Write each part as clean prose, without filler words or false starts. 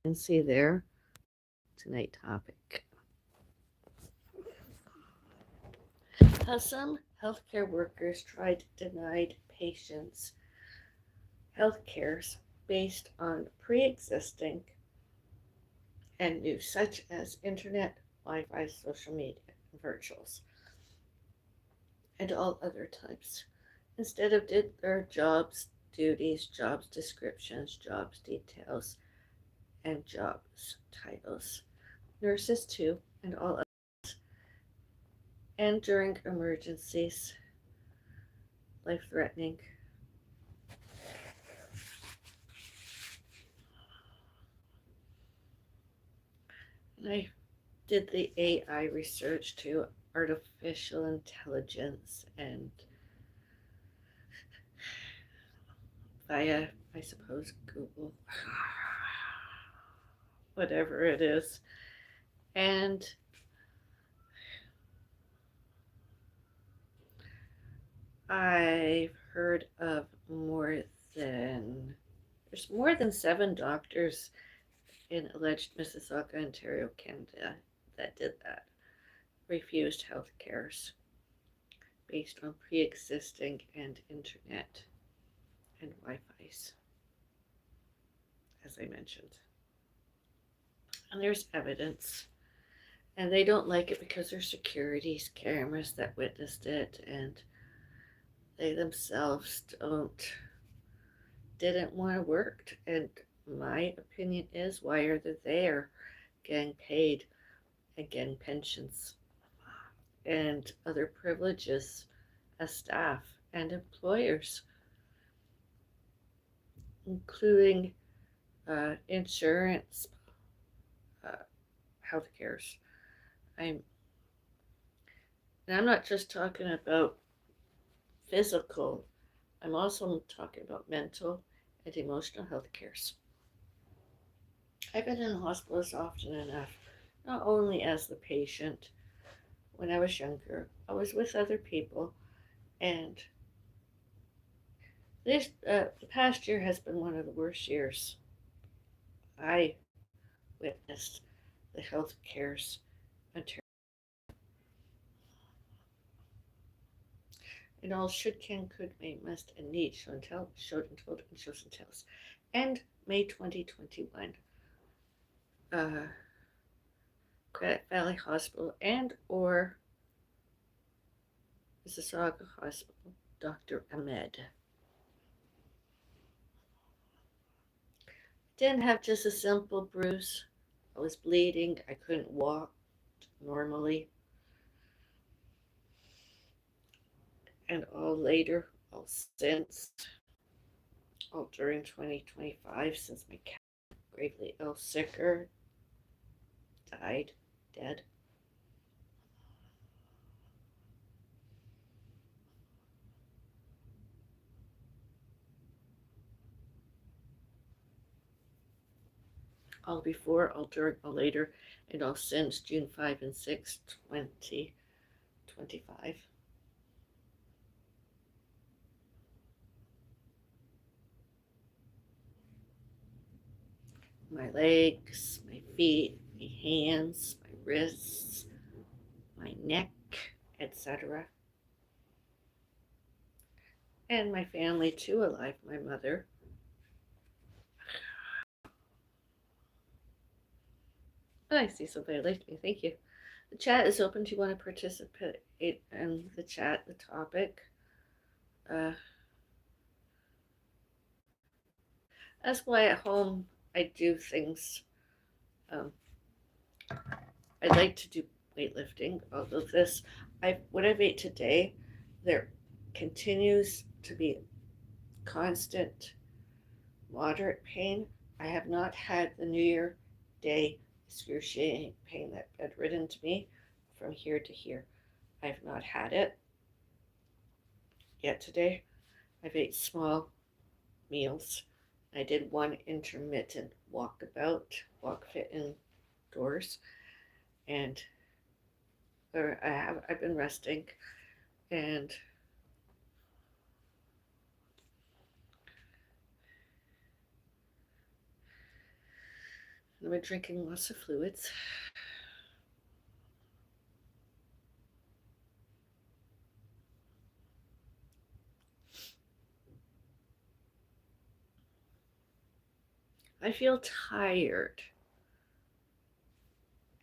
can see there. Tonight topic. How some healthcare workers tried to deny patients health cares based on pre-existing and new, such as internet, Wi-Fi, social media, and virtuals, and all other types, instead of did their jobs, duties, jobs descriptions, jobs details, and jobs titles. Nurses too, and all others. And during emergencies, life-threatening. And I did the AI research to artificial intelligence and via, I suppose, Google, whatever it is. And I've heard of there's more than 7 doctors in alleged Mississauga, Ontario, Canada that did that. Refused health cares based on pre-existing and internet and Wi-Fi's, as I mentioned. And there's evidence. And they don't like it because there's security cameras that witnessed it, and they themselves didn't want to work. And my opinion is, why are they there getting paid and getting pensions and other privileges as staff and employers, including insurance, health cares. I'm not just talking about physical, I'm also talking about mental and emotional health cares. I've been in hospitals often enough, not only as the patient. When I was younger, I was with other people, and the past year has been one of the worst years. I witnessed the health cares Ontario. And all should, can, could, may, must, and need, show and tell, showed and told, and shows and tells. And May 2021, Credit Valley Hospital and or Mississauga Hospital, Dr. Ahmed. I didn't have just a simple bruise. I was bleeding. I couldn't walk normally. And all later, all since, all during 2025, since my cat, gravely ill, sicker, died, dead. All before, all during, all later, and all since June 5 and 6, 2025. My legs, my feet, my hands, my wrists, my neck, etc. And my family too alive, my mother. I see somebody liked me, thank you. The chat is open. Do you want to participate in the chat, the topic? That's why at home I do things. I like to do weightlifting. Although what I've ate today, there continues to be constant moderate pain. I have not had the New Year Day excruciating pain that bedridden to me from here to here. I have not had it yet today. I've ate small meals. I did one intermittent walk fit indoors, and I've been resting, and I've been drinking lots of fluids. I feel tired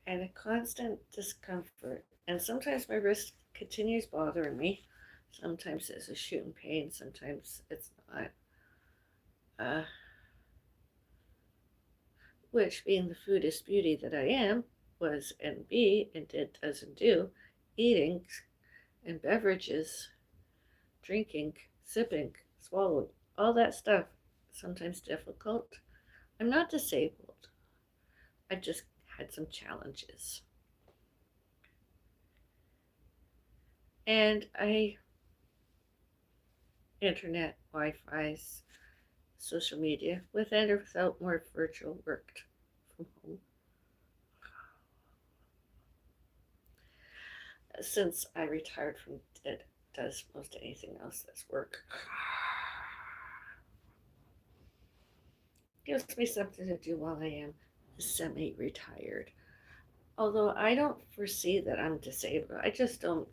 and a constant discomfort. And sometimes my wrist continues bothering me. Sometimes it's a shooting pain, sometimes it's not. Uh, which, being the foodist beauty that I am, was and be and did, does and do, eating and beverages, drinking, sipping, swallowing, all that stuff, sometimes difficult. I'm not disabled. I've just had some challenges. And internet, Wi-Fi's, social media, with and or without more virtual work from home. Since I retired from it, does most anything else that's work. Gives me something to do while I am semi-retired. Although I don't foresee that I'm disabled, I just don't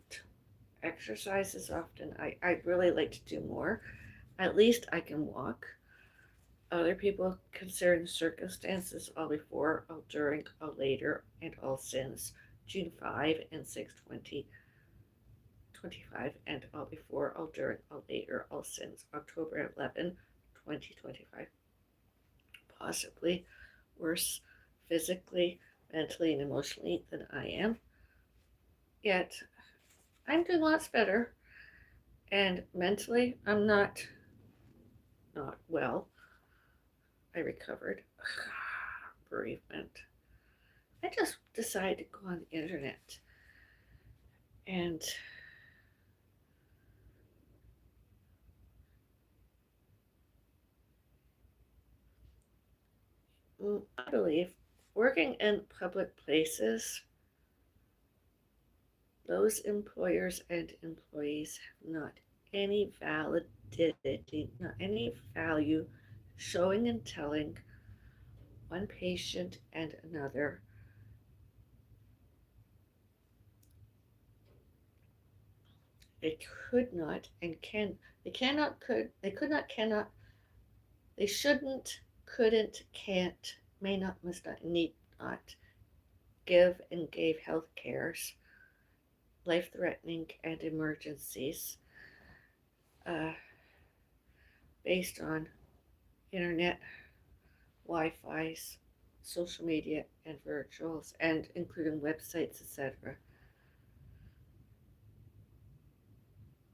exercise as often. I really like to do more. At least I can walk. Other people, considering circumstances, all before, all during, all later, and all since June 5 and 6/20/25, and all before, all during, all later, all since October 11, 2025. Possibly worse physically, mentally, and emotionally than I am. Yet I'm doing lots better, and mentally I'm not well. I recovered. Bereavement. I just decided to go on the internet and I believe working in public places, those employers and employees have not any validity, not any value showing and telling one patient and another they could not and can they cannot could they could not cannot they shouldn't couldn't can't may not must not need not give and gave health cares life threatening and emergencies uh, based on internet, Wi-Fi's, social media, and virtuals, and including websites, etc.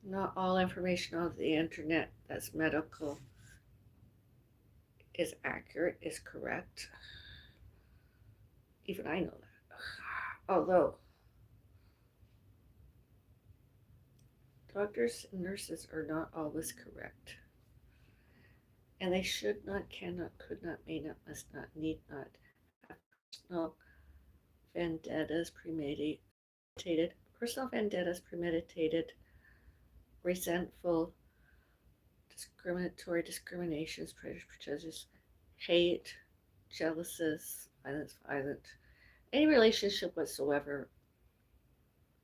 Not all information on the internet that's medical is accurate, is correct. Even I know that. Although doctors and nurses are not always correct. And they should not, cannot, could not, may not, must not, need not have vendettas personal vendettas premeditated, resentful, discriminatory discriminations, prejudice, hate, jealousies, violent, any relationship whatsoever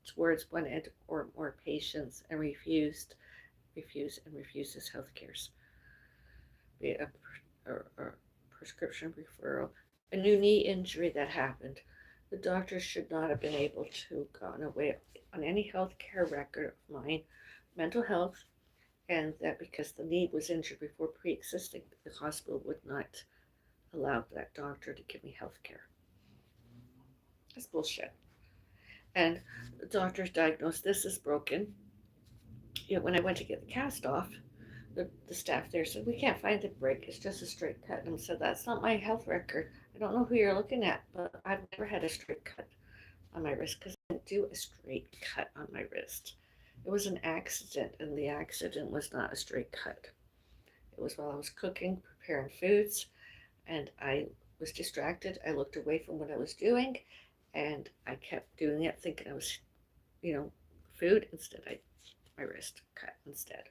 towards one and or more patients and refuses health cares, be it a prescription referral, a new knee injury that happened. The doctor should not have been able to go away on any health care record of mine, mental health, and that because the knee was injured before pre-existing, the hospital would not allow that doctor to give me health care. That's bullshit. And the doctors diagnosed this as broken. Yet when I went to get the cast off, the staff there said, we can't find the break, it's just a straight cut. And I said, that's not my health record. I don't know who you're looking at, but I've never had a straight cut on my wrist because I didn't do a straight cut on my wrist. It was an accident, and the accident was not a straight cut. It was while I was cooking, preparing foods, and I was distracted. I looked away from what I was doing, and I kept doing it, thinking I was, food. Instead, my wrist cut instead.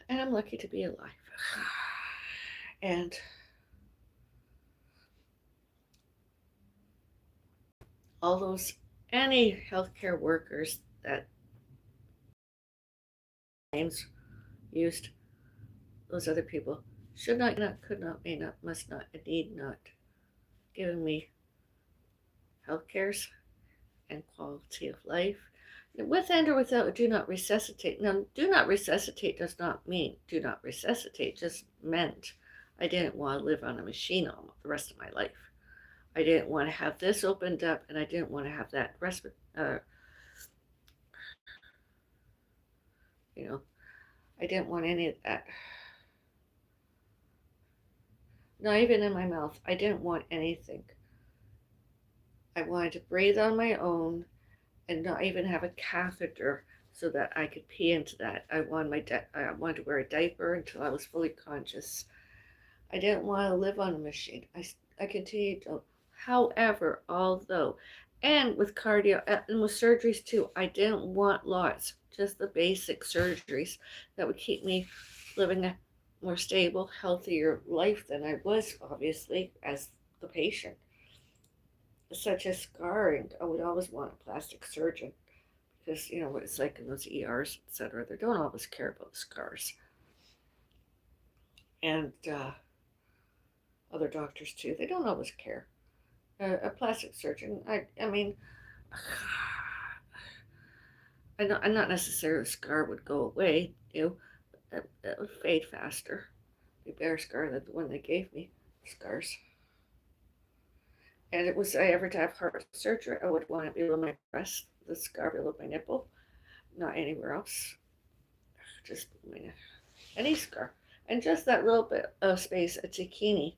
And I'm lucky to be alive. And all those, any healthcare workers that names used, those other people, should not, cannot, could not, may not, must not, and need not, given me health cares and quality of life. With and or without do not resuscitate. Now, do not resuscitate does not mean do not resuscitate, just meant I didn't want to live on a machine all the rest of my life. I didn't want to have this opened up, and I didn't want to have that I didn't want any of that. Not even in my mouth. I didn't want anything. I wanted to breathe on my own and not even have a catheter so that I could pee into that. I wanted to wear a diaper until I was fully conscious. I didn't want to live on a machine. I continued to. However, although, and with cardio and with surgeries too, I didn't want lots, just the basic surgeries that would keep me living a more stable, healthier life than I was, obviously, as the patient. Such as scarring, I would always want a plastic surgeon because, what it's like in those ERs, etc. They don't always care about the scars. And other doctors too, they don't always care. A plastic surgeon, I mean, I'm not necessarily a scar would go away, it would fade faster. A better scar than the one they gave me, scars. And it was, I ever to have heart surgery, I would want it below my breast, the scar below my nipple, not anywhere else. Just any scar. And just that little bit of space, a zucchini.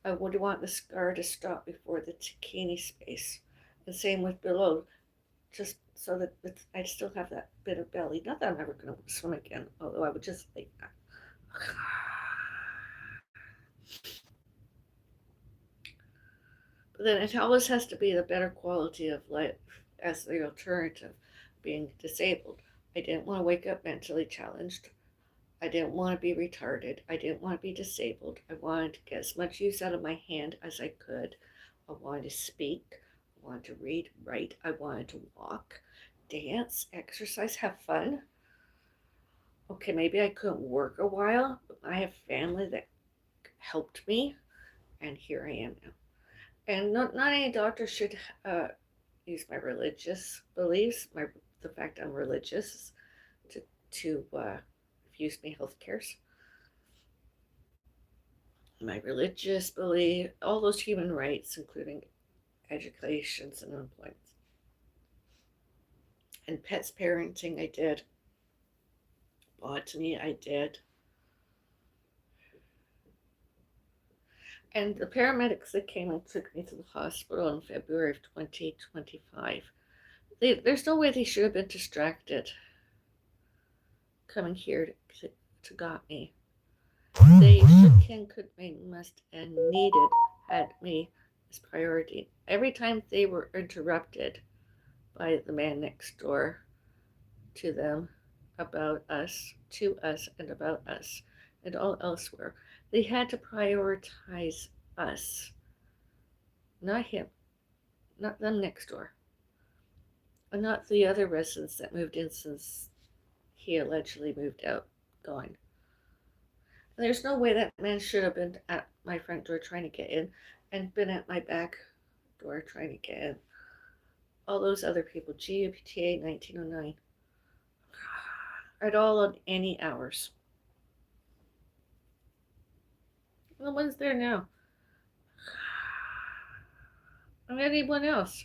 I would want the scar to stop before the zucchini space. The same with below, just so that I'd still have that bit of belly. Not that I'm ever going to swim again, although I would just like that. But then it always has to be the better quality of life as the alternative, being disabled. I didn't want to wake up mentally challenged. I didn't want to be retarded. I didn't want to be disabled. I wanted to get as much use out of my hand as I could. I wanted to speak. I wanted to read, write. I wanted to walk, dance, exercise, have fun. Okay, maybe I couldn't work a while, but I have family that helped me, and here I am now. And not any doctor should use my religious beliefs, the fact I'm religious, to refuse me health cares. My religious belief, all those human rights, including educations and employment. And pets parenting, I did. Botany, I did. And the paramedics that came and took me to the hospital in February of 2025, there's no way they should have been distracted coming here to got me. They should, can, could, may, must, and needed had me as priority. Every time they were interrupted by the man next door to them about us, to us, and about us, and all elsewhere, they had to prioritize us, not him, not them next door, and not the other residents that moved in since he allegedly moved out, gone. And there's no way that man should have been at my front door trying to get in and been at my back door trying to get in. All those other people, GUPTA 1909, at all on any hours. The one's there now. And anyone else,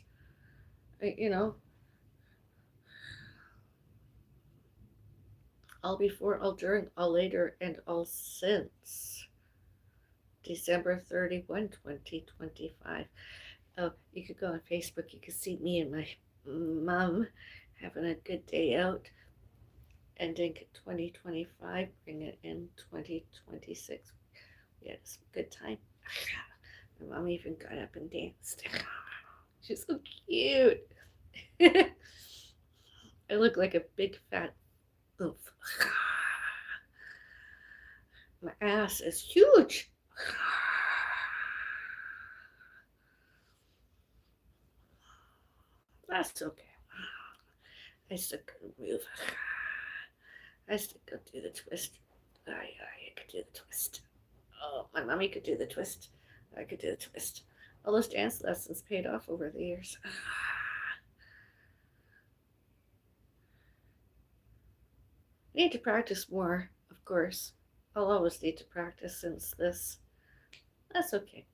all before, all during, all later, and all since December 31, 2025. Oh, you could go on Facebook, you could see me and my mom having a good day out, ending 2025, bring it in 2026. We had a good time. My mom even got up and danced. She's so cute. I look like a big fat oof. My ass is huge. That's okay. I still couldn't move. I still could do the twist. I could do the twist. Oh, my mommy could do the twist. I could do the twist. All those dance lessons paid off over the years. Need to practice more, of course. I'll always need to practice since this. That's okay.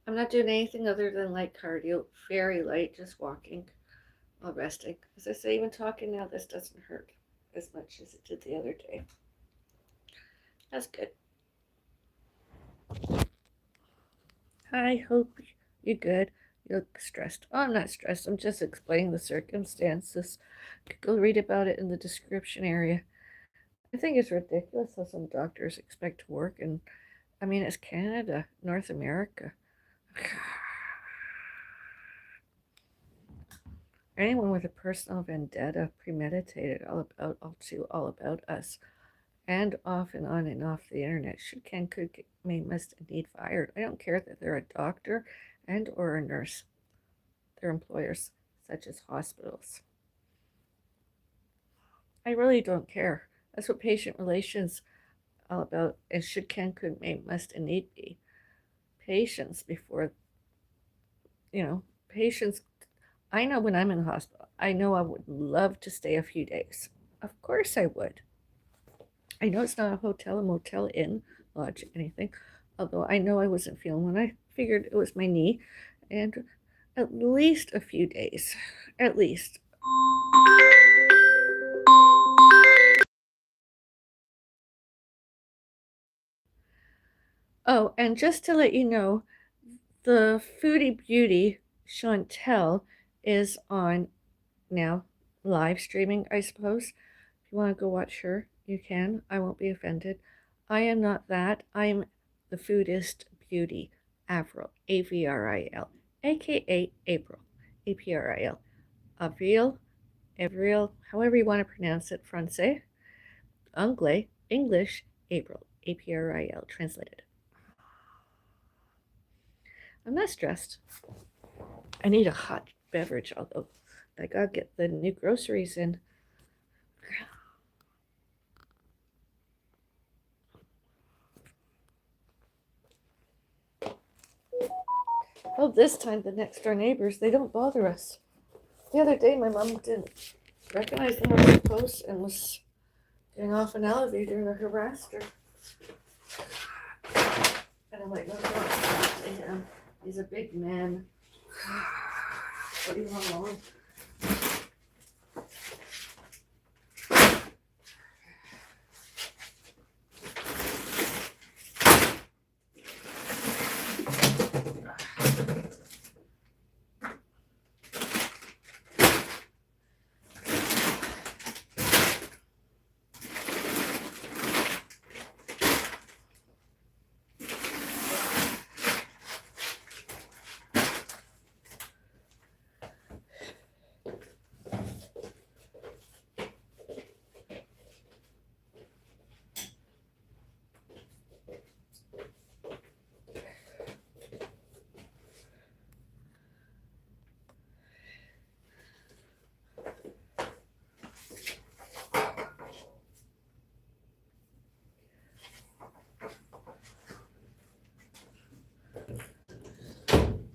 I'm not doing anything other than light cardio, very light, just walking while resting. As I say, even talking now, this doesn't hurt as much as it did the other day. That's good. I hope you're good. You look stressed. Oh, I'm not stressed. I'm just explaining the circumstances. You could go read about it in the description area. I think it's ridiculous how some doctors expect to work, and I mean, it's Canada, North America. Anyone with a personal vendetta, premeditated, all about us, and off and on and off the internet, should, can, could, may, must, indeed fired. I don't care that they're a doctor and or a nurse. They're employers, such as hospitals. I really don't care. That's what patient relations all about. And should, can, could, may, must, and need be. Patients before, patients. I know when I'm in the hospital, I know I would love to stay a few days. Of course I would. I know it's not a hotel, a motel, inn, lodge, anything. Although I know I wasn't feeling when I figured it was my knee. And at least a few days. At least. Oh, and just to let you know, the Foodie Beauty Chantel is on now, live streaming, I suppose. If you want to go watch her, you can. I won't be offended. I am not that. I'm the Foodist Beauty, Avril, Avril, aka April, April, Avril, however you want to pronounce it, Francais, Anglais, English, April, April, translated. I'm not stressed. I need a hot beverage, although I gotta get the new groceries in. Oh, this time the next door neighbors, they don't bother us. The other day my mom didn't recognize them on the post and was getting off an elevator and I harassed her. And I'm like, no, no, he's a big man. What do you want on?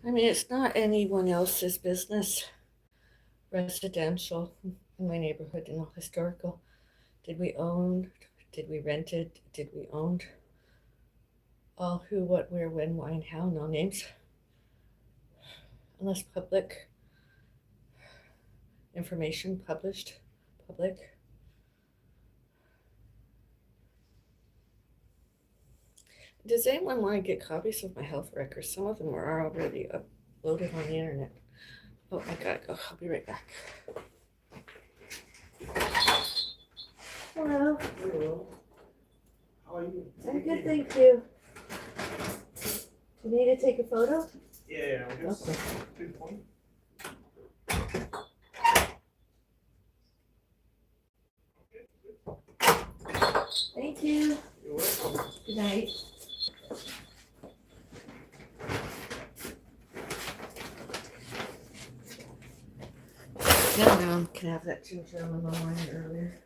I mean, it's not anyone else's business. Residential in my neighborhood, historical. Did we own? Did we rent it? Did we own? All who, what, where, when, why, and how. No names. Unless public information published. Public. Does anyone want to get copies of my health records? Some of them are already uploaded on the internet. Oh, I gotta go. I'll be right back. Hello. Hello. How are you? I'm good, thank you. Do you need to take a photo? Yeah, I guess. Okay. Good point. Thank you. You're welcome. Good night. Now I can have that ginger on my mind earlier.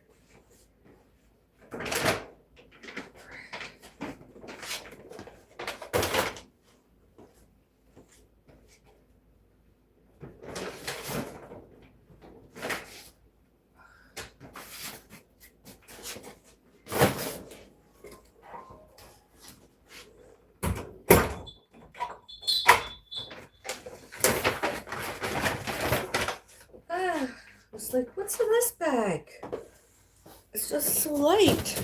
It's like, what's in this bag? It's just so light.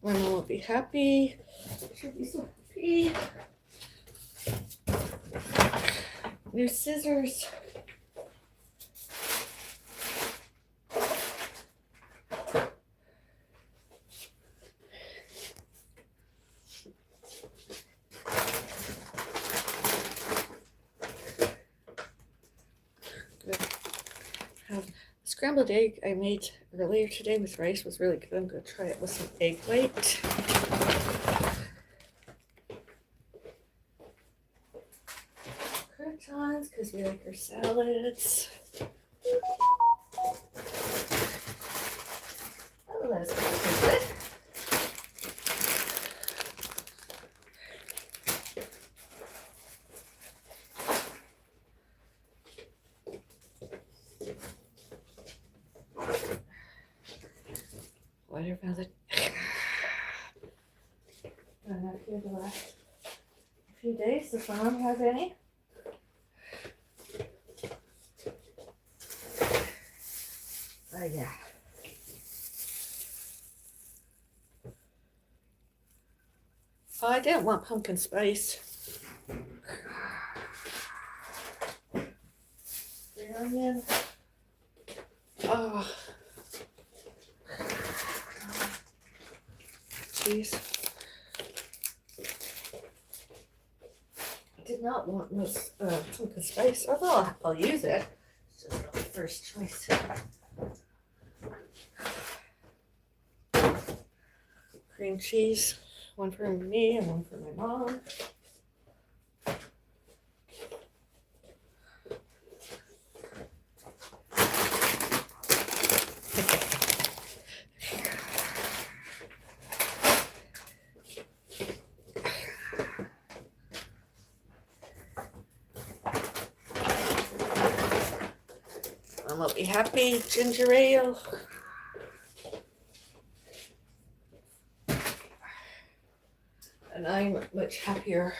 My mom will be happy. She'll be so happy. New scissors. Scrambled egg I made earlier today with rice was really good. I'm going to try it with some egg white. Croutons, because we like our salads. Oh, that's pretty good. Watermelon. I'm not here the last few days. Does mom have any? Oh yeah. Oh, I didn't want pumpkin spice. The onion. Oh. Cheese. I did not want this pumpkin spice, although I'll use it. It's just not my first choice. Cream cheese, one for me and one for my mom. I'll be happy. Ginger ale. And I'm much happier.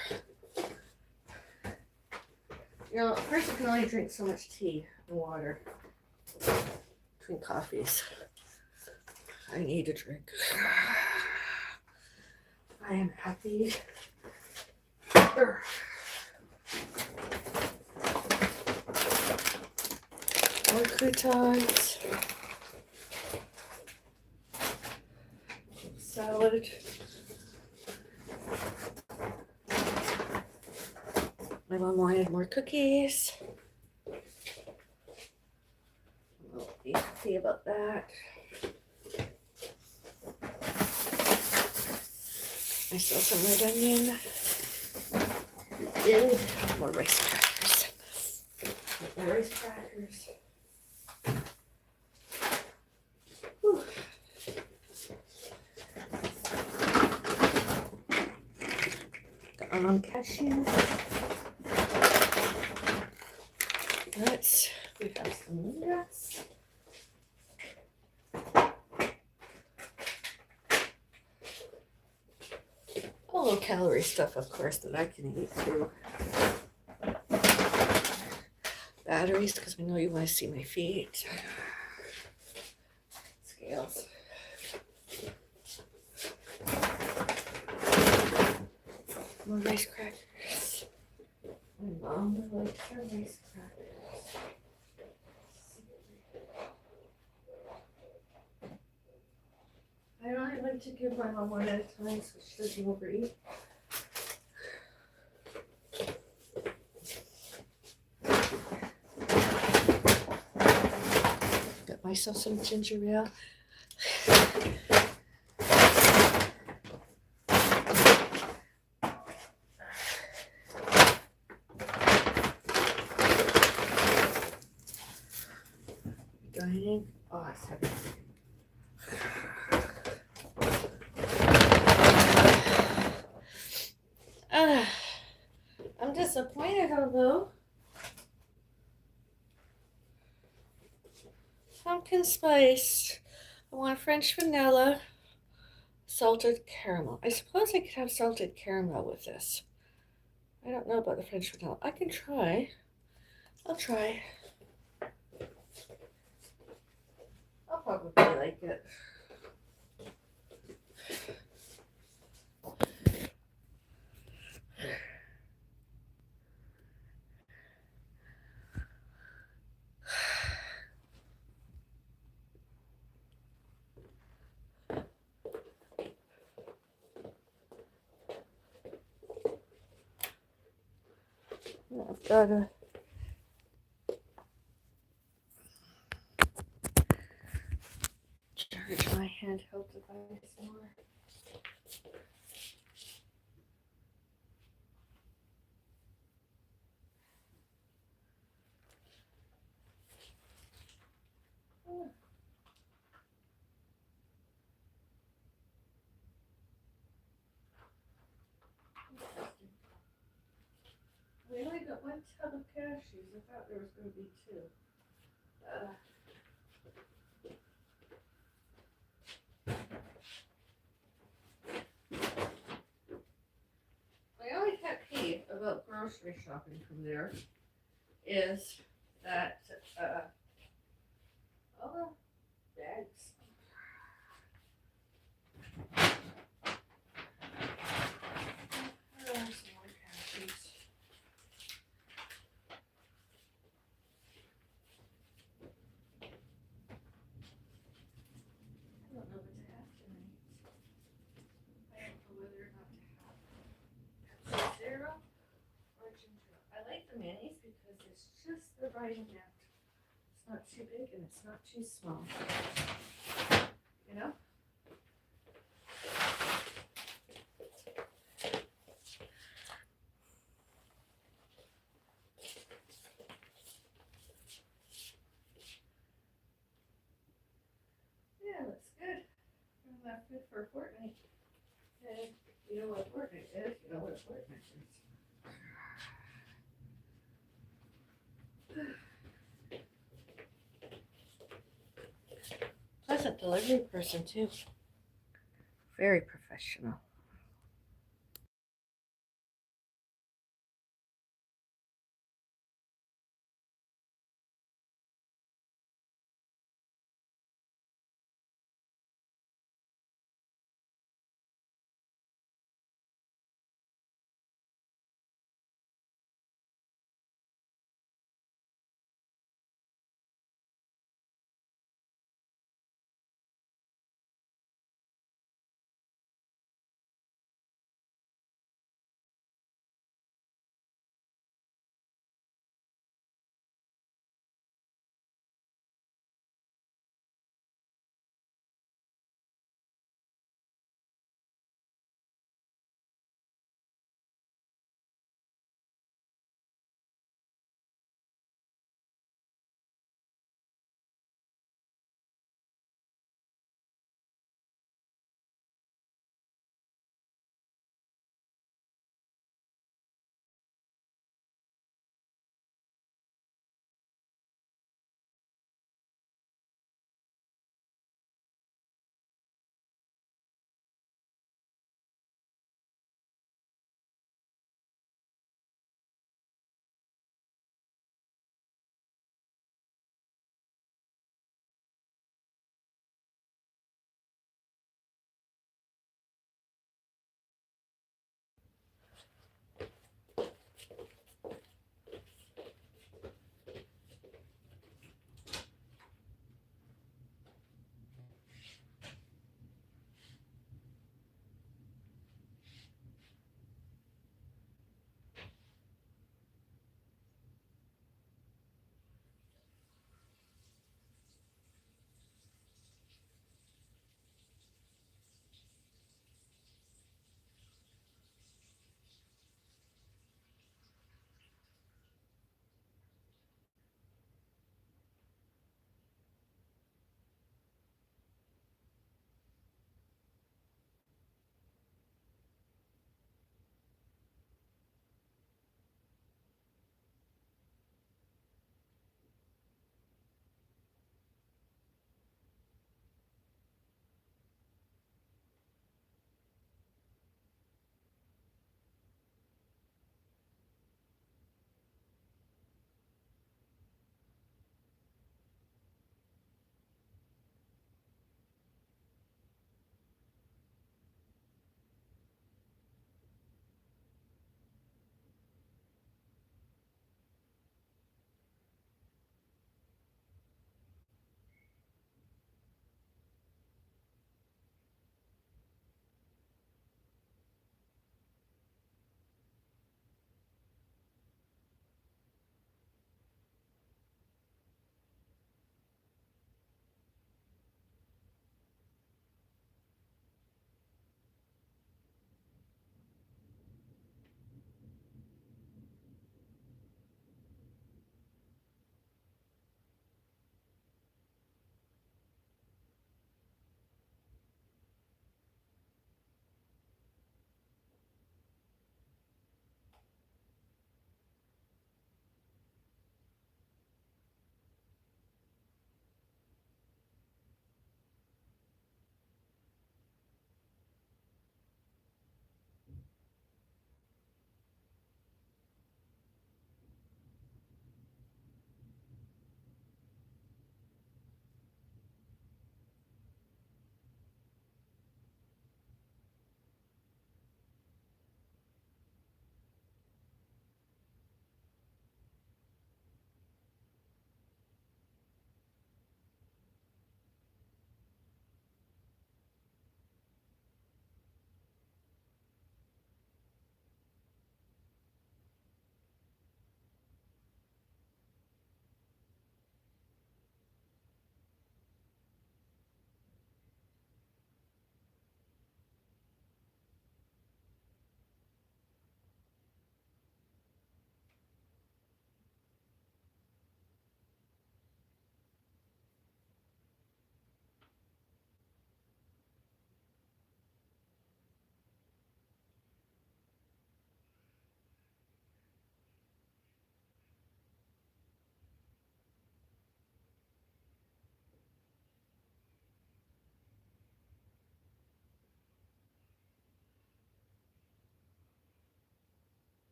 You know, a person can only drink so much tea and water between coffees. I need a drink. I am happy. More croutons. Salad. My mom wanted more cookies. I'll be happy about that. I saw some red onion. And more rice crackers. More rice crackers. Whew. Got cashew. Nuts. We have some nuts. All low calorie stuff, of course, that I can eat too. Batteries, because I know you want to see my feet. Scales. More rice crackers. My mom likes her rice crackers. I don't like to give my mom one at a time so she doesn't overeat. Got myself some ginger ale. I'm disappointed, although. Pumpkin spice. I want French vanilla, salted caramel. I suppose I could have salted caramel with this. I don't know about the French vanilla. I can try. I'll try. I'll probably like it. I've got to charge my handheld device more. We only got one tub of cashews. I thought there was going to be two. My only pet peeve about grocery shopping from there is that all the bags. Some more cashews. I don't know what to have tonight. I don't know whether or not to have zero or ginger. I like the minis because it's just the right amount. It's not too big and it's not too small. You know? Yeah, looks good. I'm not good for a fortnight. And you know what a fortnight is? You know what a fortnight is. Pleasant delivery person too. Very professional.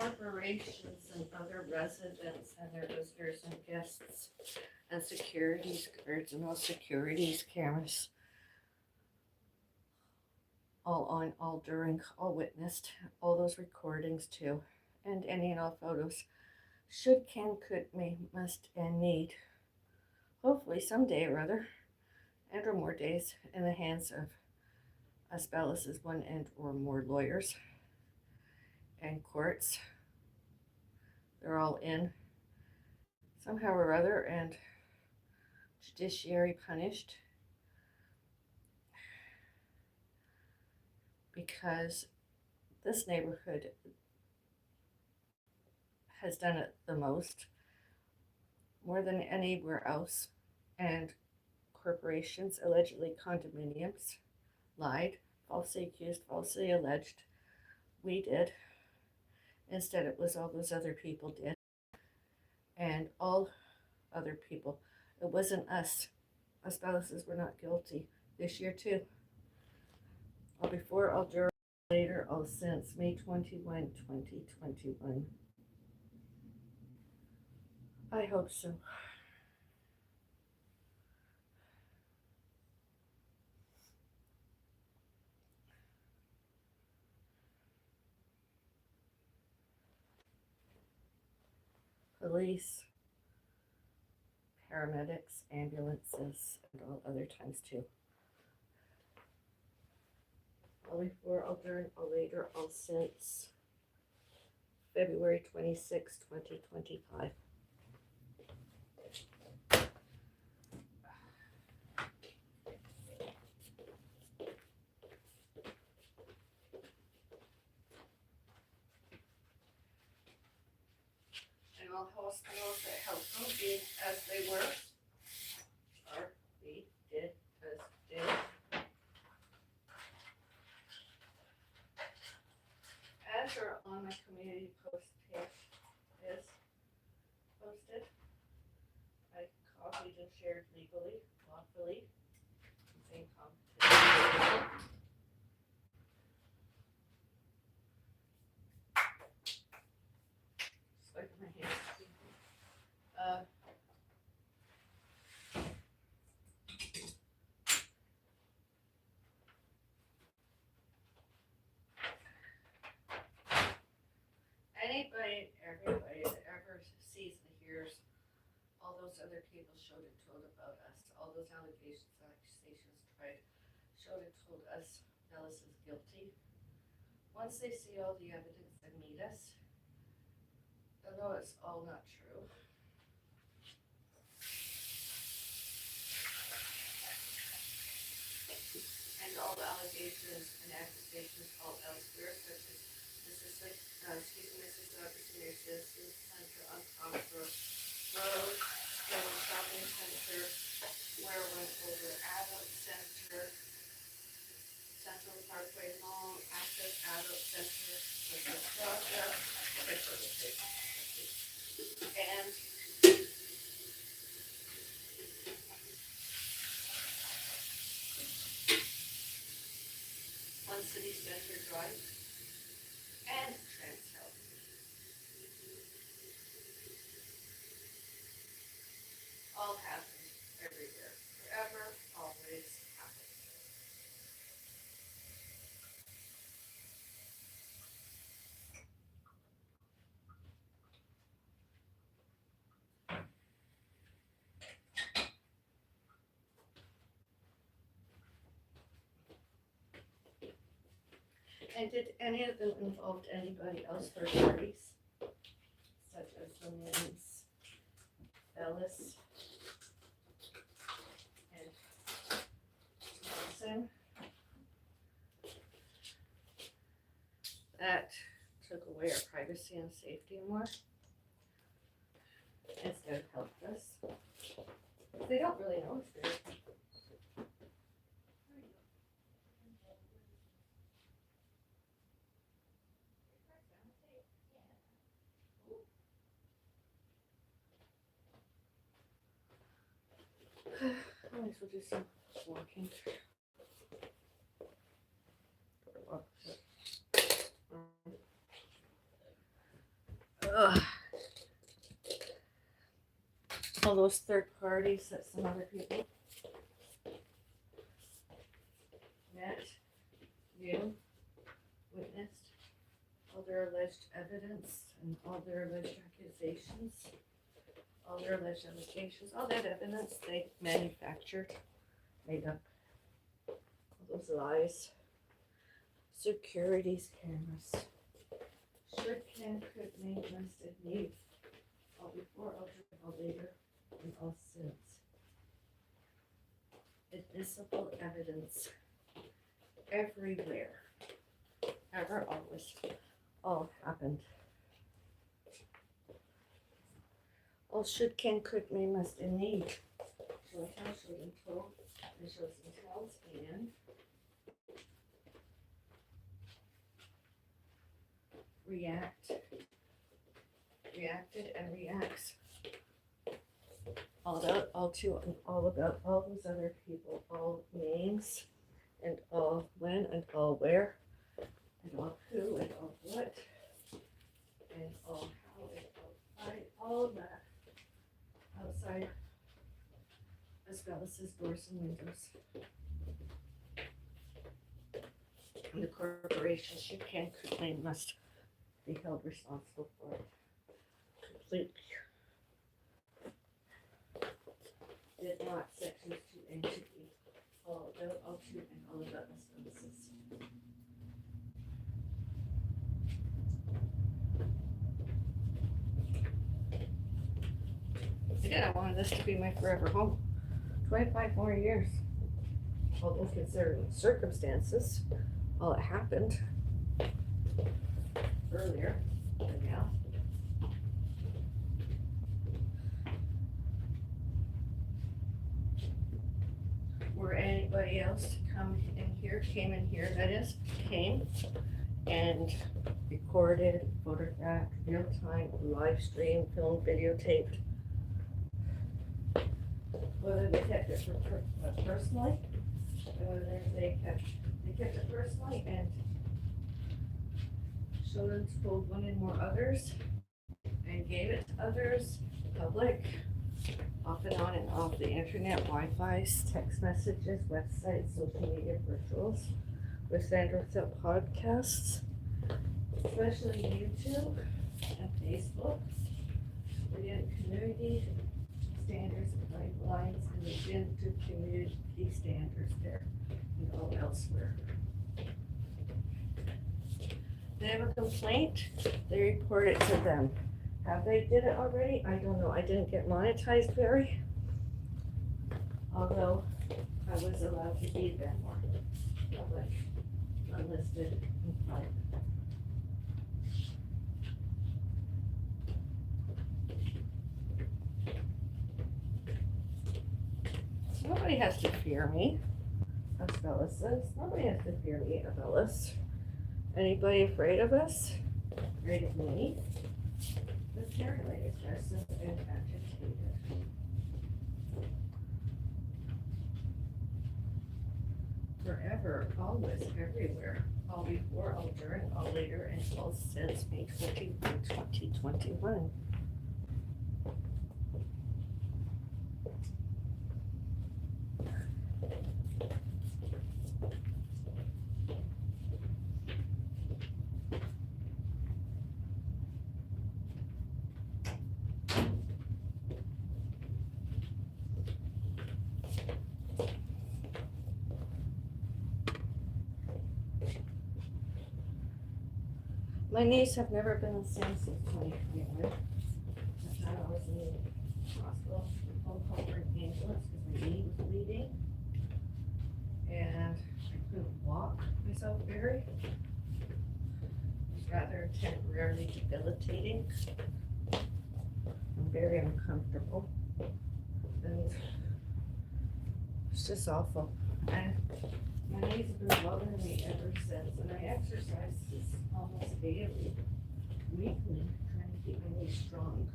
corporations and other residents and their visitors and guests and securities guards and all securities cameras. All on, all during, all witnessed, all those recordings too, and any and all photos. Should, can, could, may, must, and need, hopefully someday or other, and or more days, in the hands of us Bellis' one and or more lawyers and courts. They're all in somehow or other and judiciary punished because this neighborhood has done it the most, more than anywhere else, and corporations, allegedly condominiums, lied, falsely accused, falsely alleged. We did. Instead, it was all those other people did. And all other people. It wasn't us. Us Bellises were not guilty this year, too. All before, all during, later, all since May 21, 2021. I hope so. Police, paramedics, ambulances, and all other times too. All before, all during, all later, all since February 26, 2025. And all hospitals that helped them be as they were, are, we, did, as did. As are on my community post page is posted. I copied and shared legally, lawfully, same competition. Swipe my hands. Anybody, everybody that ever sees and hears all those other people showed and told about us, all those allegations, accusations tried, showed and told us Bellis is guilty. Once they see all the evidence and meet us, they'll know it's all not true. And all the allegations and accusations all elsewhere, such as Mississauga Senior Citizen Center on Contra Road, Shopping Center, where went over Adult Center, Central Parkway Mall, Access Adult Center, Mississauga, and One City Center Drive, and Trans Health. All happened everywhere, forever, always happened. And did any of them involve anybody else, third parties? Such as the names Bellis and Johnson. That took away our privacy and safety more instead of helped us. They don't really know us very well. I might as well do some walking. Ugh. All those third parties that some other people met, knew, witnessed, all their alleged evidence and all their alleged accusations, all their alleged allegations, all that evidence they manufactured, made up. All those lies. Securities cameras. Should, can, could, may, must, and need. All before, all during, all later, and all since. Admissible evidence. Everywhere. Ever, always. All happened. All should, can, could, may, must, and need. Show and tell, show and told, and shows and tells, and react, reacted, and reacts. All about, all to, and all about all those other people, all names, and all when, and all where, and all who, and all what, and all how, and all why, all that outside as Bellis's doors and windows. And the corporation should, can, could, may, must be held responsible for it completely. Did not sections 2 and 2E, all about, all to, and all about responses. Again, I wanted this to be my forever home. 25 more years. Although considering the circumstances, all that happened earlier than now. Were anybody else to come in here, came in here, that is, came and recorded, photographed, real time, live stream, filmed, videotaped. Whether they kept it personally, or whether they kept it personally and showed and told one and more others and gave it to others, public, off and on and off the internet, Wi-Fi's, text messages, websites, social media virtuals, with and without podcasts, especially YouTube and Facebook, within community standards and guidelines and within to community standards there and all elsewhere. They have a complaint, they report it to them. Have they did it already? I don't know. I didn't get monetized very. Although I was allowed to be there more. Public, unlisted, and private. Nobody has to fear me, as Bellis says. Nobody has to fear me, Bellis. Anybody afraid of us? Afraid of me? But terribly aggressive and agitated. Forever, always, everywhere. All before, all during, all later, and all since May 21, 2021. My knees have never been the same since 2021. That time I was in the hospital, phone call for an ambulance because my knee was bleeding. And I couldn't walk myself very. It was rather temporarily debilitating. I'm very uncomfortable. And it's just awful. And my knees have been bothering me ever since, and I exercise this almost daily, weekly, trying to keep my knees strong.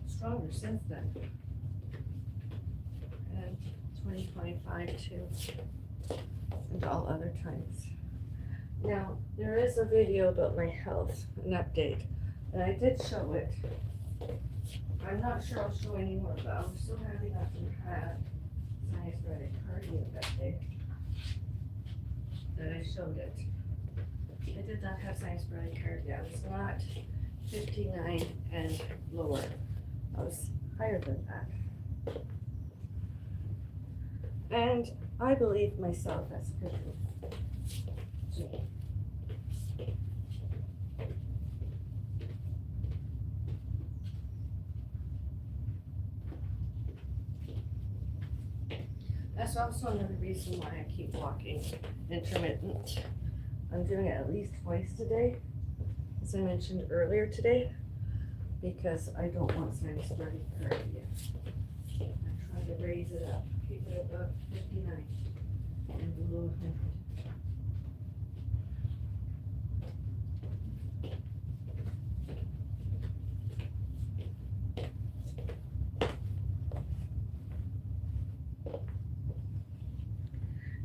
Stronger since then. And 2025 too, and all other times. Now, there is a video about my health, an update. And I did show it. I'm not sure I'll show anymore, but I'm so happy not to have sinus bradycardia that day. That I showed it. I did not have sinus bradycardia. I was not 59 and lower. I was higher than that. And I believe myself as a good me. That's also another reason why I keep walking intermittent. I'm doing it at least twice a day, as I mentioned earlier today, because I don't want sinus bradycardia. I try to raise it up, keep it above 59 and below 100.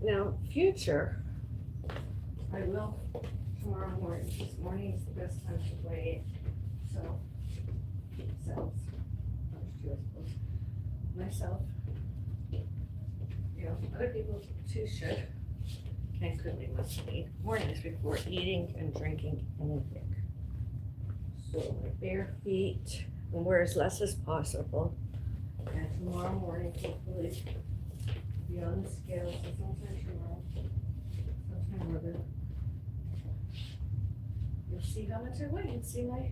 Now, future, I will tomorrow morning. This morning is the best time to weigh cells. There's two, I suppose. Myself, other people too should. Can't quickly must eat mornings before eating and drinking anything. So my bare feet and wear as less as possible. And tomorrow morning, hopefully, be on the scales, so sometime tomorrow, sometime or other. You'll see how much I weigh and see my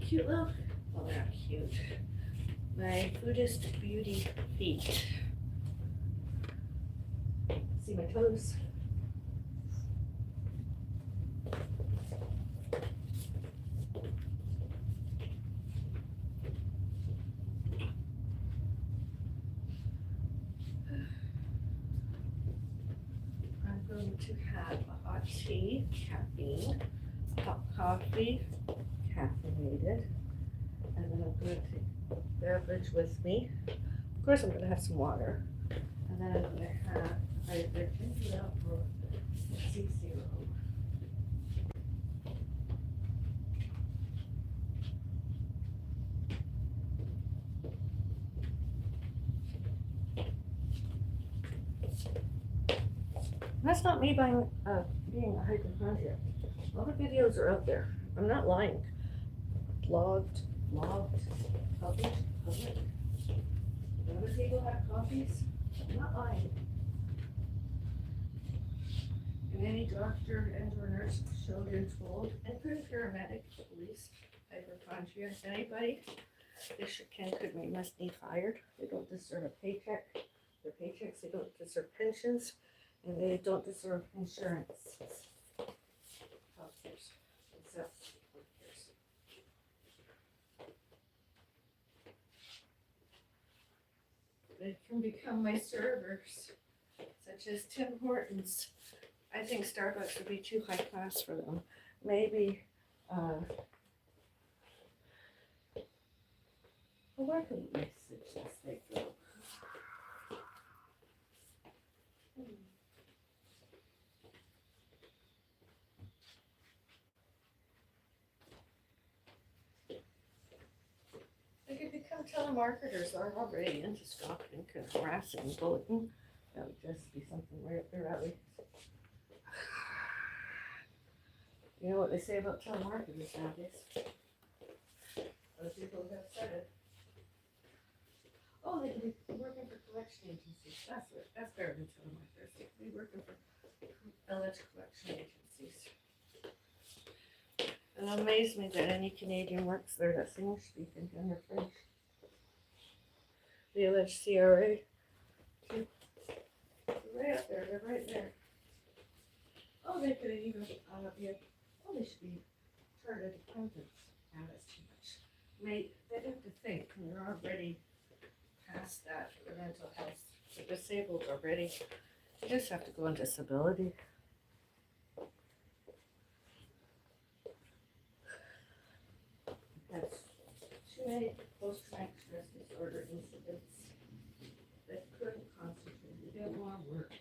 cute little, well, they're not cute, my Foodist beauty feet. See my toes. I'm going to have a hot tea, caffeine, hot coffee, caffeinated, and then I'm going to take a beverage with me. Of course, I'm going to have some water, and then I'm going to have either ginger ale or sea zero. That's not me being a hypochondriac. All the videos are out there. I'm not lying. Blogged, published. Other people have copies. I'm not lying. And any doctor and or nurse showed and told, including paramedic, police, hypochondriac, anybody, they must be fired. They don't deserve a paycheck. Their paychecks, they don't deserve pensions. And they don't deserve insurance. Healthcare's except healthcare's. They can become my servers, such as Tim Hortons. I think Starbucks would be too high class for them. Maybe, where could we suggest they go? They could become telemarketers. They're already into stalking and harassing and bullying. That would just be something right up their alley. You know what they say about telemarketers nowadays? Other people have said it. Oh, they could be working for collection agencies. That's better than telemarketers. They could be working for alleged collection agencies. And it amazes me that any Canadian works there that's English speaking and they're French. The alleged CRA. They're right up there, they're right there. Oh, they could even they should be chartered accountants. Now that's too much. They'd have to think, and they're already past that for mental health. They're disabled already. They just have to go on disability. That's too many post-traumatic stress disorder incidents that couldn't concentrate. They didn't want to work.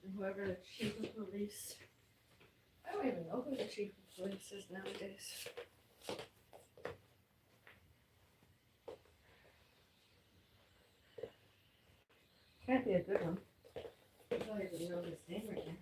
And whoever the chief of police, I don't even know who the chief of police is nowadays. Can't be a good one. I don't even know his name right now.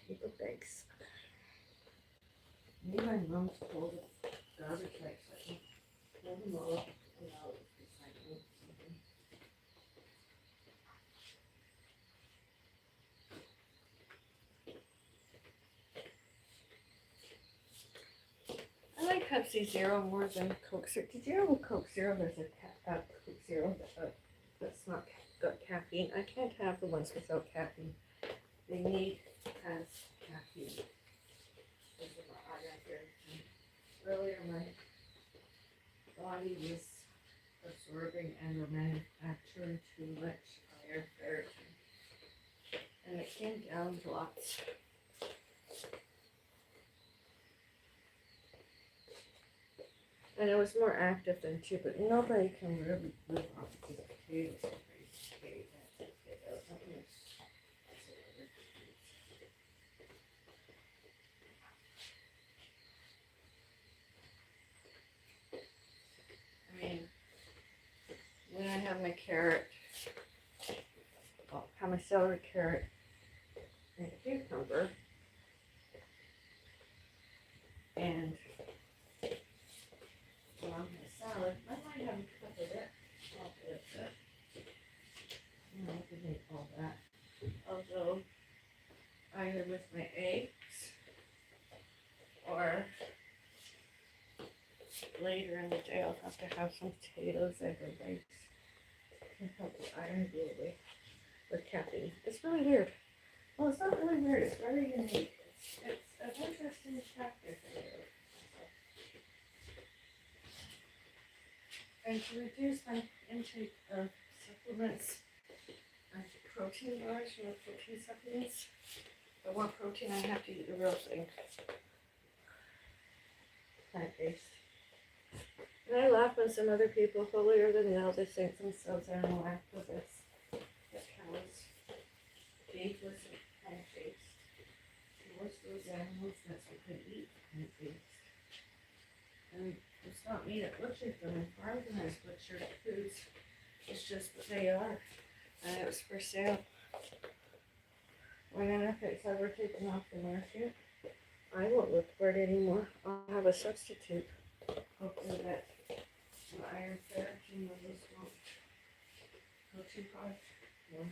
Paper bags. Maybe my mom's pulled the garbage bags, so I can pull them all up and out of recycling something. I like Pepsi Zero more than Coke Zero. Did you know with Coke Zero there's a Coke Zero that's not got caffeine? I can't have the ones without caffeine. They need has caffeine. Earlier, my body was absorbing and manufacturing too much iron ferritin, and it came down lots. And it was more active than two, but nobody can really live off of potatoes. I mean, when I have my carrot, I'll have my celery, carrot, and a cucumber, and along my salad, I might have a cup of it. I'll put it. You know, I can make all that. Although, either with my eggs or later in the day, I'll have to have some potatoes, egg, or rice to help the iron go away with caffeine. It's really weird. Well, it's not really weird. It's very unique. It's an interesting factor for you. And to reduce my intake of supplements, protein bars, protein supplements. If I want protein, I have to eat the real thing. Plant-based. And I laugh when some other people holier than thou, they think themselves animal activists. That cows, beef wasn't plant-based. Most of those animals, that's what they eat, plant-based. And it's not me that butchered them, and farmed them as butchered foods. It's just what they are. And it was for sale. When if it's ever taken off the market, I won't look for it anymore. I'll have a substitute. Hopefully that iron ferritin levels won't go too high. Yeah.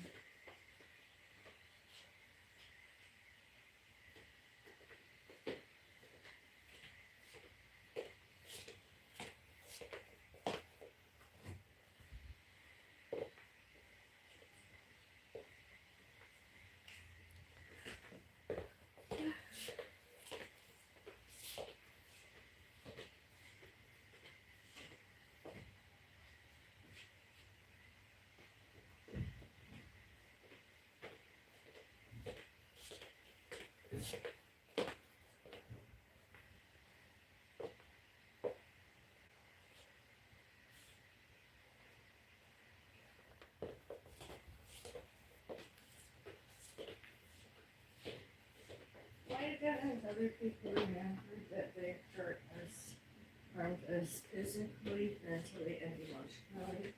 Why didn't other people remember that they harmed us physically, mentally, and emotionally?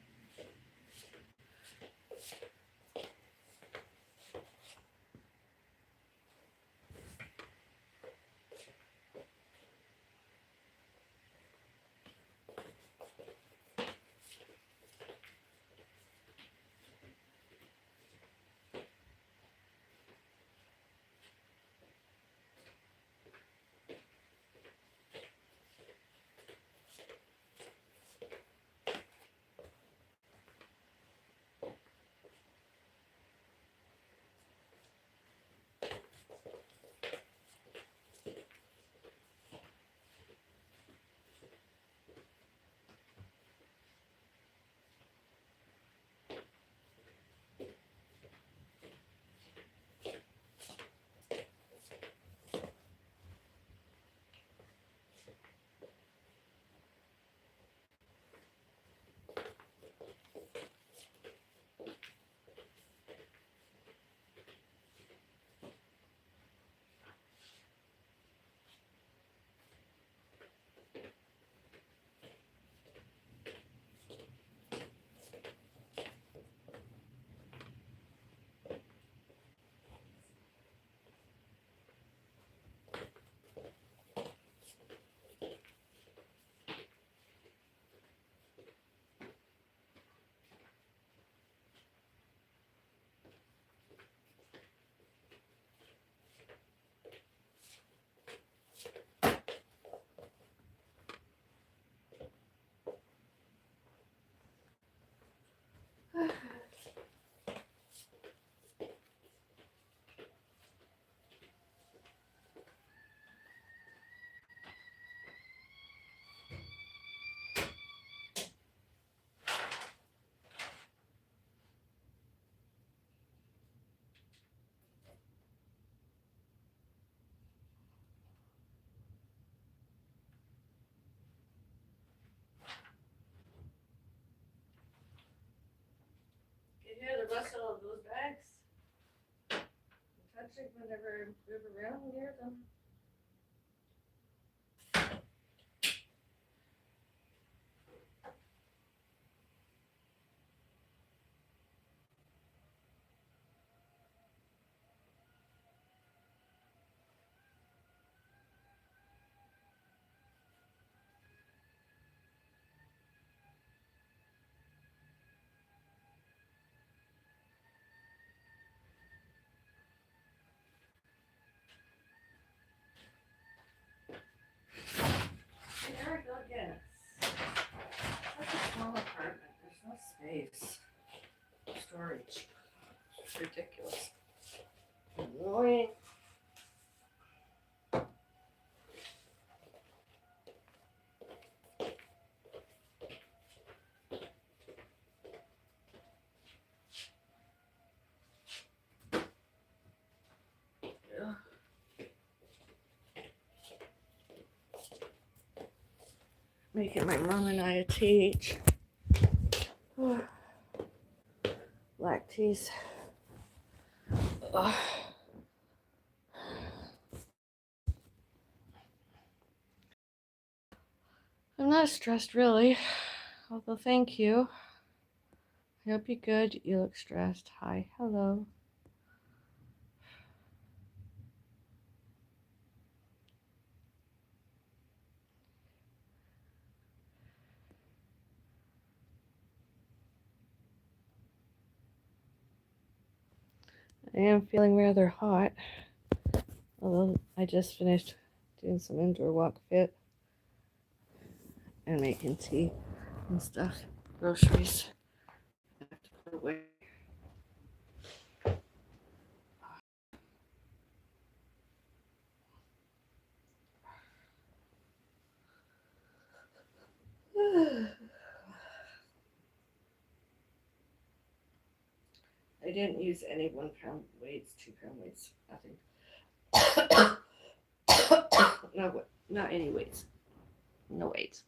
legs. Touch it whenever I move around near them. There we go again. Such a small apartment. There's no space. Storage. It's ridiculous. Annoying. Yeah. Making my mom and I a tea each. Black teas. Ugh. I'm not stressed really, although thank you. I hope you're good. You look stressed. Hi. Hello. I am feeling rather hot, although I just finished doing some indoor walk fit and making tea and stuff, groceries. I have to put away. I didn't use any 1 pound weights, 2 pound weights, nothing. No, not any weights. No weights.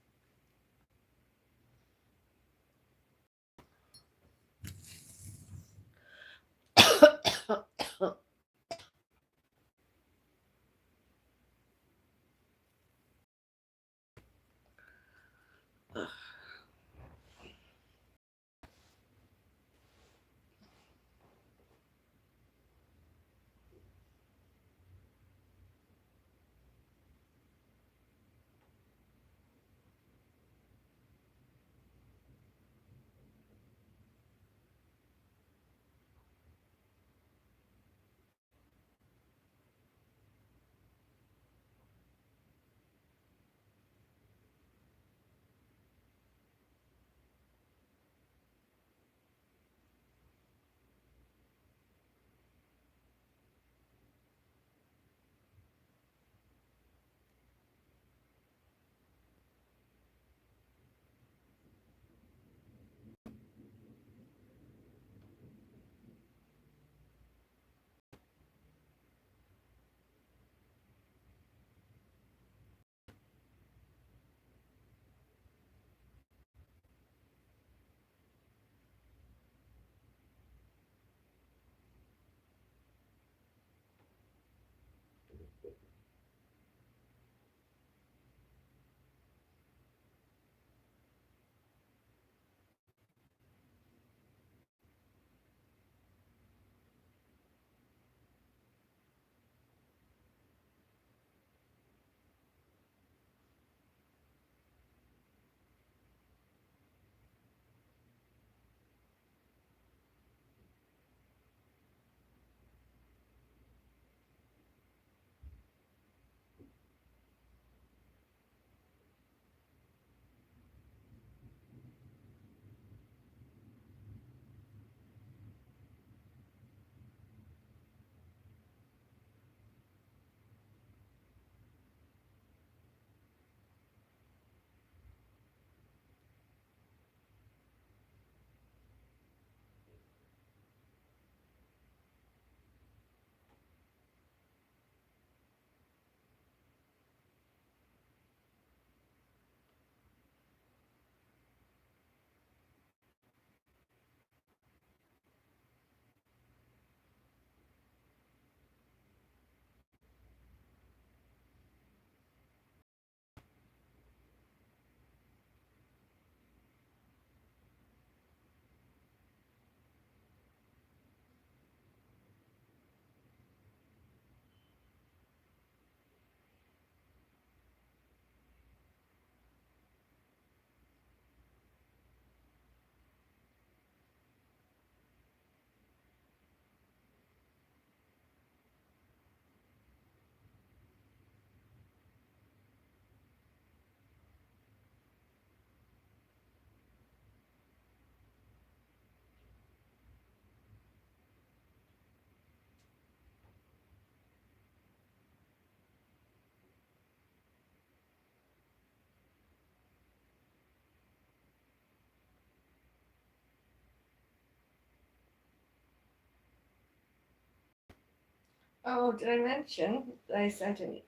Oh, did I mention that I sent an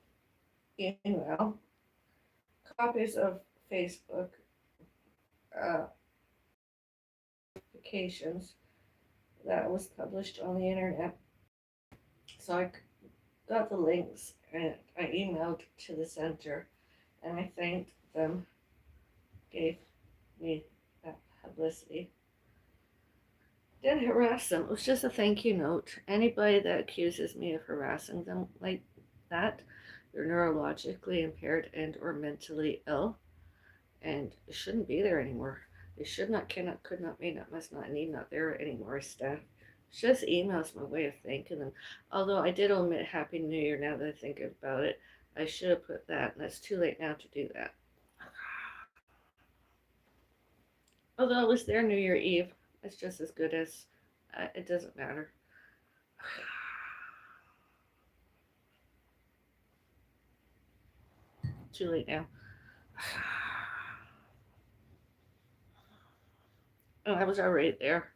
email, copies of Facebook notifications that was published on the internet? So I got the links and I emailed to the center and I thanked them, gave me that publicity. Didn't harass them. It was just a thank you note. Anybody that accuses me of harassing them like that, they're neurologically impaired and or mentally ill and shouldn't be there anymore. They should not, cannot, could not, may not, must not, need not there anymore, staff. It's just emails my way of thanking them. Although I did omit Happy New Year now that I think about it. I should have put that, and it's too late now to do that. Although it was their New Year Eve, it's just as good as, it doesn't matter. Too late now. Oh, I was already there.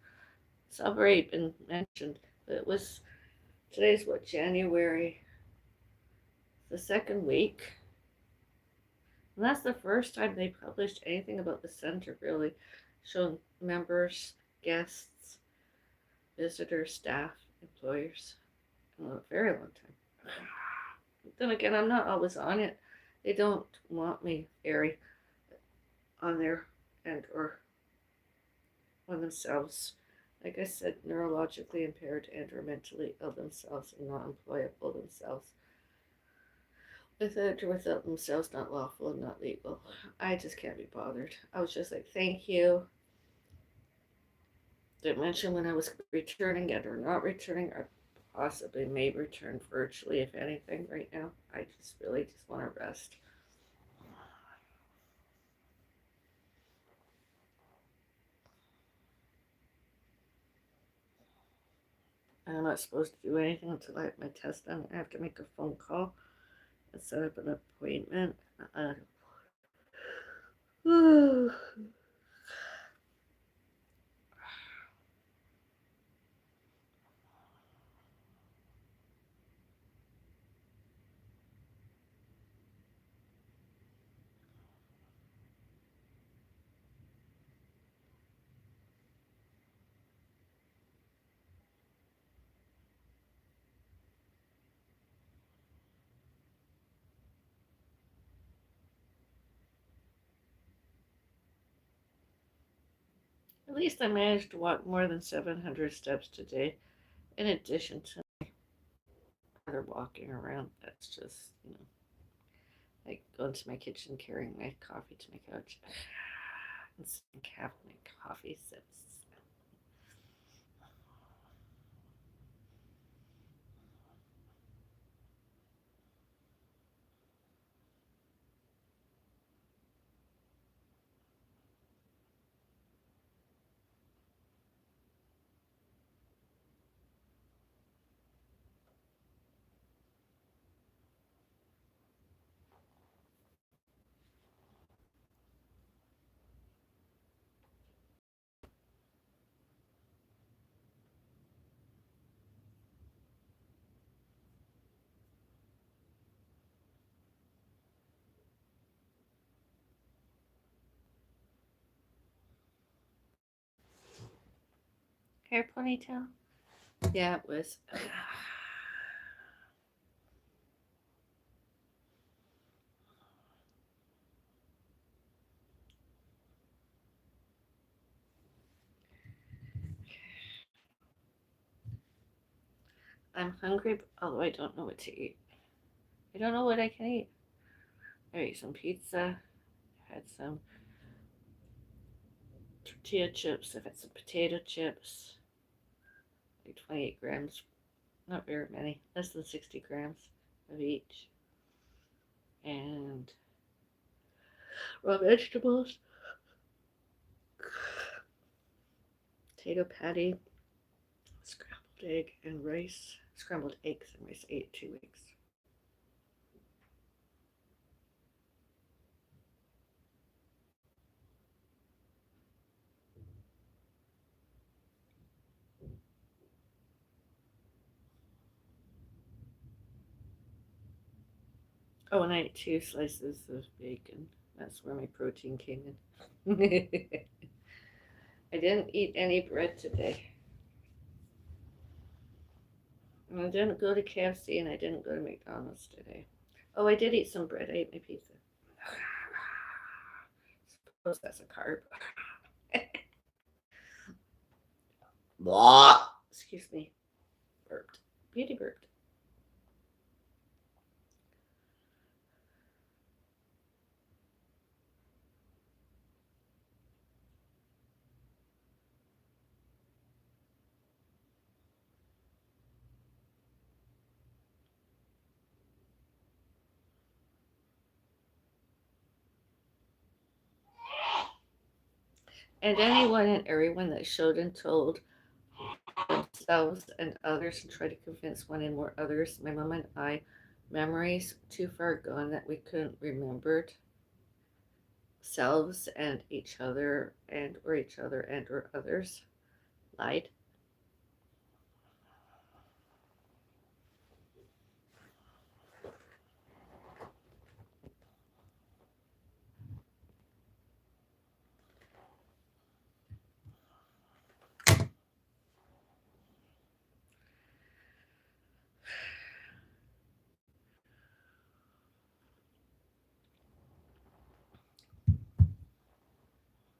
It's already been mentioned. It was, today's what, January, the second week. And that's the first time they published anything about the center, really, showing members, guests, visitors, staff, employers in a very long time. Then again, I'm not always on it. They don't want me very on there and or on themselves. Like I said, neurologically impaired and or mentally ill themselves and not employable themselves. With it or without themselves, not lawful and not legal. I just can't be bothered. I was just like, thank you. Didn't mention when I was returning it or not returning. I possibly may return virtually, if anything, right now. I just really just want to rest. And I'm not supposed to do anything until I have my test done. I have to make a phone call and set up an appointment. At least I managed to walk more than 700 steps today, in addition to other walking around. That's just, like going to my kitchen, carrying my coffee to my couch, and having my coffee sips. Hair ponytail? Yeah, it was. I'm hungry, although I don't know what to eat. I don't know what I can eat. I ate some pizza, had some tortilla chips, I've had some potato chips, like 28 grams, not very many, less than 60 grams of each, and raw vegetables, potato patty, scrambled egg and rice, scrambled eggs and rice. I ate 2 weeks. Oh, and I ate 2 slices of bacon. That's where my protein came in. I didn't eat any bread today. And I didn't go to KFC and I didn't go to McDonald's today. Oh, I did eat some bread. I ate my pizza. Suppose that's a carb. Blah. Excuse me. Burped. Beauty burped. And anyone and everyone that showed and told themselves and others and tried to convince one and more others, my mom and I, memories too far gone that we couldn't remember selves and each other and or others lied.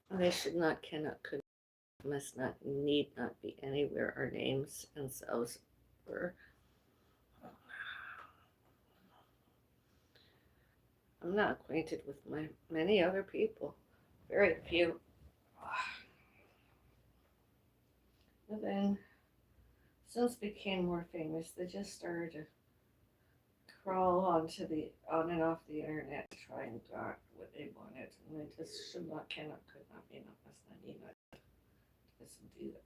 They should not, cannot, could, must not, need not be anywhere our names and selves were. I'm not acquainted with many other people. Very few. And then, since became more famous, they just started to crawl on and off the internet to try and got what they wanted. And they just should not, cannot, could not, may not, must not, need not, doesn't do that.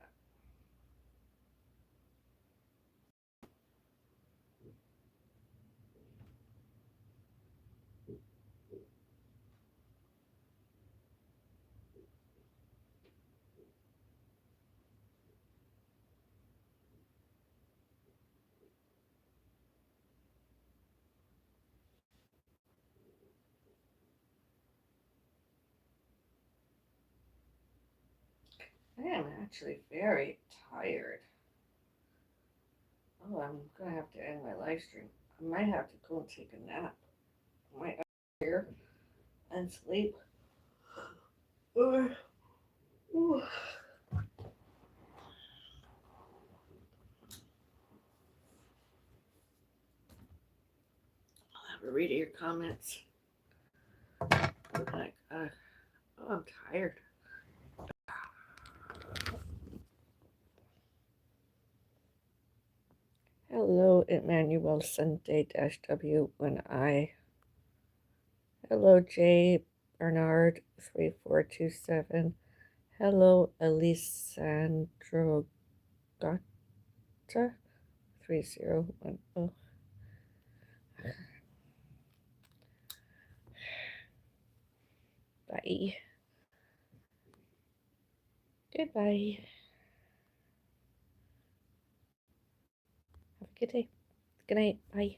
I am actually very tired. Oh, I'm gonna have to end my live stream. I might have to go and take a nap. I might here and sleep. Or, ooh. I'll have a read of your comments. I'm like, oh, I'm tired. Hello, Emmanuel Sunday W1I. Hello, J Bernard 3427. Hello, Alessandro Gata 3010. Bye. Goodbye. Have a good day. Good night. Bye.